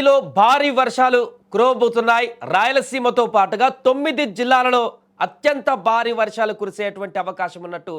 ఏపీలో భారీ వర్షాలు కురవబోతున్నాయి. రాయలసీమతో పాటుగా 9 జిల్లాలలో అత్యంత భారీ వర్షాలు కురిసేటువంటి అవకాశం ఉన్నట్టు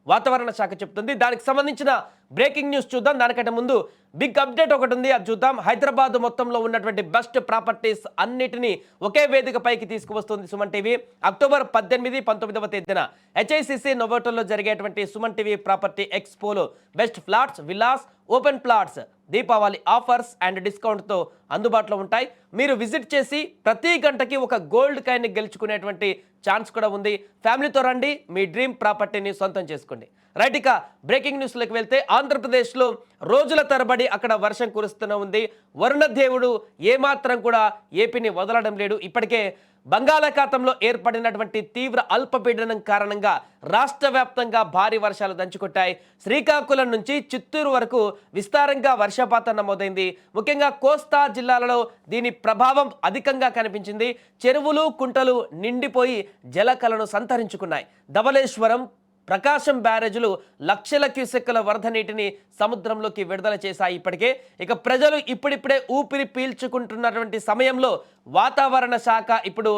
వాతావరణ శాఖ చెప్తుంది. దానికి సంబంధించిన బ్రేకింగ్ న్యూస్ చూద్దాం. దానికంటే ముందు బిగ్ అప్డేట్ ఒకటి ఉంది, అది చూద్దాం. హైదరాబాద్ మొత్తంలో ఉన్నటువంటి బెస్ట్ ప్రాపర్టీస్ అన్నిటినీ ఒకే వేదిక పైకి తీసుకువస్తుంది సుమన్ టీవీ. అక్టోబర్ 18, 19వ తేదీన HICC నోవోటల్లో జరిగేటువంటి సుమన్ టీవీ ప్రాపర్టీ ఎక్స్పోలో best flats, villas, open plots Deepavali offers and డిస్కౌంట్తో అందుబాటులో ఉంటాయి. మీరు విజిట్ చేసి ప్రతి గంటకి ఒక గోల్డ్ కాయిన్ గెలుచుకునేటువంటి ఛాన్స్ కూడా ఉంది. ఫ్యామిలీతో రండి, మీ డ్రీమ్ ప్రాపర్టీని సొంతం చేసుకోండి. రైట్, ఇక బ్రేకింగ్ న్యూస్లోకి వెళ్తే ఆంధ్రప్రదేశ్లో రోజుల తరబడి అక్కడ వర్షం కురుస్తూనే ఉంది. వరుణ దేవుడు ఏమాత్రం కూడా ఏపీని వదలడం లేడు. ఇప్పటికే బంగాళాఖాతంలో ఏర్పడినటువంటి తీవ్ర అల్పపీడనం కారణంగా రాష్ట్ర వ్యాప్తంగా భారీ వర్షాలు దంచుకొట్టాయి. శ్రీకాకుళం నుంచి చిత్తూరు వరకు విస్తారంగా వర్షపాతం నమోదైంది. ముఖ్యంగా కోస్తా జిల్లాలలో దీని ప్రభావం అధికంగా కనిపించింది. చెరువులు, కుంటలు నిండిపోయి జలకలను సంతరించుకున్నాయి. ధవళేశ్వరం, ప్రకాశం బ్యారేజీలు లక్షల క్యూసెక్కుల వరద నీటిని సముద్రంలోకి విడుదల చేశాయి. ఇప్పటికే ఇక ప్రజలు ఇప్పుడిప్పుడే ఊపిరి పీల్చుకుంటున్నటువంటి సమయంలో వాతావరణ శాఖ ఇప్పుడు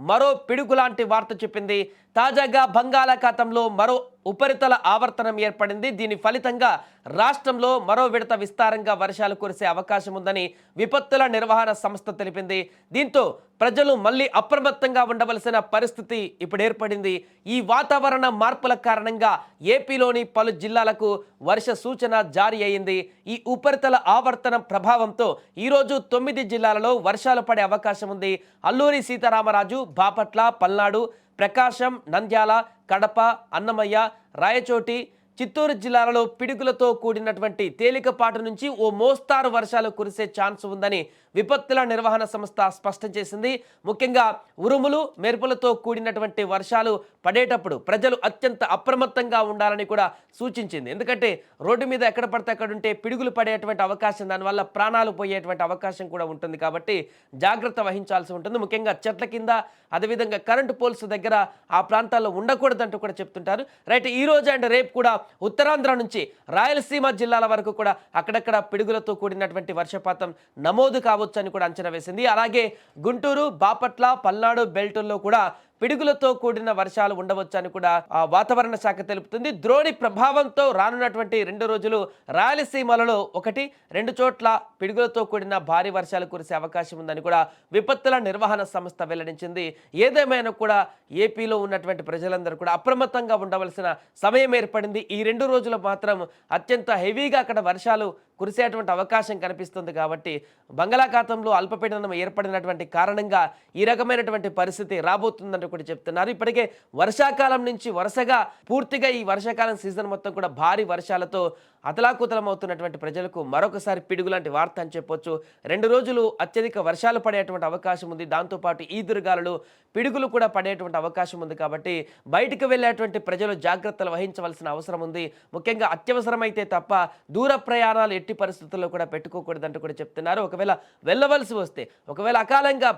మరో పిడుగులాంటి వార్త చెప్పింది. తాజాగా బంగాళాఖాతంలో మరో ఉపరితల ఆవర్తనం ఏర్పడింది. దీని ఫలితంగా రాష్ట్రంలో మరో విడత విస్తారంగా వర్షాలు కురిసే అవకాశం ఉందని విపత్తుల నిర్వహణ సంస్థ తెలిపింది. దీంతో ప్రజలు మళ్ళీ అప్రమత్తంగా ఉండవలసిన పరిస్థితి ఇప్పుడు ఏర్పడింది. ఈ వాతావరణ మార్పుల కారణంగా ఏపీలోని పలు జిల్లాలకు వర్ష సూచన జారీ అయింది. ఈ ఉపరితల ఆవర్తనం ప్రభావంతో ఈరోజు 9 జిల్లాలలో వర్షాలు పడే అవకాశం ఉంది. అల్లూరి సీతారామరాజు, బాపట్ల, పల్నాడు, ప్రకాశం, నంద్యాల, కడప, అన్నమయ్య, రాయచోటి, చిత్తూరు జిల్లాలలో పిడుగులతో కూడినటువంటి తేలికపాటు నుంచి ఓ మోస్తారు వర్షాలు కురిసే ఛాన్స్ ఉందని విపత్తుల నిర్వహణ సంస్థ స్పష్టం చేసింది. ముఖ్యంగా ఉరుములు, మెరుపులతో కూడినటువంటి వర్షాలు పడేటప్పుడు ప్రజలు అత్యంత అప్రమత్తంగా ఉండాలని కూడా సూచించింది. ఎందుకంటే రోడ్డు మీద ఎక్కడ పడితే అక్కడ ఉంటే పిడుగులు పడేటువంటి అవకాశం, దానివల్ల ప్రాణాలు పోయేటువంటి అవకాశం కూడా ఉంటుంది. కాబట్టి జాగ్రత్త వహించాల్సి ఉంటుంది. ముఖ్యంగా చెట్ల కింద, అదేవిధంగా కరెంటు పోల్స్ దగ్గర ఆ ప్రాంతాల్లో ఉండకూడదంటూ కూడా చెప్తుంటారు. రైట్, ఈ రోజు అండ్ రేపు కూడా ఉత్తరాంధ్ర నుంచి రాయలసీమ జిల్లాల వరకు కూడా అక్కడక్కడ పిడుగులతో కూడినటువంటి వర్షపాతం నమోదు కావచ్చు అని కూడా అంచనా వేసింది. అలాగే గుంటూరు, బాపట్ల, పల్నాడు బెల్టుల్లో కూడా పిడుగులతో కూడిన వర్షాలు ఉండవచ్చు అని కూడా వాతావరణ శాఖ తెలుపుతుంది. ద్రోణి ప్రభావంతో రానున్నటువంటి 2 రోజులు రాయలసీమలలో 1-2 చోట్ల పిడుగులతో కూడిన భారీ వర్షాలు కురిసే అవకాశం ఉందని కూడా విపత్తుల నిర్వహణ సంస్థ వెల్లడించింది. ఏదేమైనా కూడా ఏపీలో ఉన్నటువంటి ప్రజలందరూ కూడా అప్రమత్తంగా ఉండవలసిన సమయం ఏర్పడింది. ఈ 2 రోజులు మాత్రం అత్యంత హెవీగా అక్కడ వర్షాలు కురిసేటువంటి అవకాశం కనిపిస్తుంది. కాబట్టి బంగాళాఖాతంలో అల్పపీడనం ఏర్పడినటువంటి కారణంగా ఈ రకమైనటువంటి పరిస్థితి రాబోతుందంటూ కూడా చెప్తున్నారు. ఇప్పటికే వర్షాకాలం నుంచి వరుసగా పూర్తిగా ఈ వర్షాకాలం సీజన్ మొత్తం కూడా భారీ వర్షాలతో అతలాకుతలం అవుతున్నటువంటి ప్రజలకు మరొకసారి పిడుగులాంటి వార్త అని చెప్పొచ్చు. 2 రోజులు అత్యధిక వర్షాలు పడేటువంటి అవకాశం ఉంది. దాంతోపాటు ఈదురుగాలులు, పిడుగులు కూడా పడేటువంటి అవకాశం ఉంది. కాబట్టి బయటకు వెళ్ళేటువంటి ప్రజలు జాగ్రత్తలు వహించవలసిన అవసరం ఉంది. ముఖ్యంగా అత్యవసరమైతే తప్ప దూర ప్రయాణాలు ఎట్టి పరిస్థితుల్లో కూడా పెట్టుకోకూడదంటూ కూడా చెప్తున్నారు. ఒకవేళ వెళ్ళవలసి వస్తే, ఒకవేళ అకాలంగా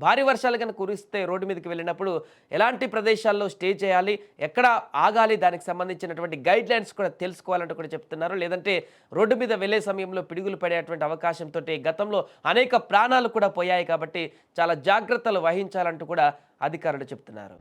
భారీ వర్షాలు కనుక కురిస్తే రోడ్డు మీదకి వెళ్ళినప్పుడు ఎలాంటి ప్రదేశాల్లో స్టే చేయాలి, ఎక్కడ ఆగాలి, దానికి సంబంధించినటువంటి గైడ్ లైన్స్ కూడా తెలుసుకోవాలంటూ కూడా చెప్తున్నారు. లేదంటే రోడ్డు మీద వెళ్ళే సమయంలో పిడుగులు పడేటువంటి అవకాశంతో గతంలో అనేక ప్రాణాలు కూడా పోయాయి. కాబట్టి చాలా జాగ్రత్తలు వహించాలంటూ కూడా అధికారులు చెప్తున్నారు.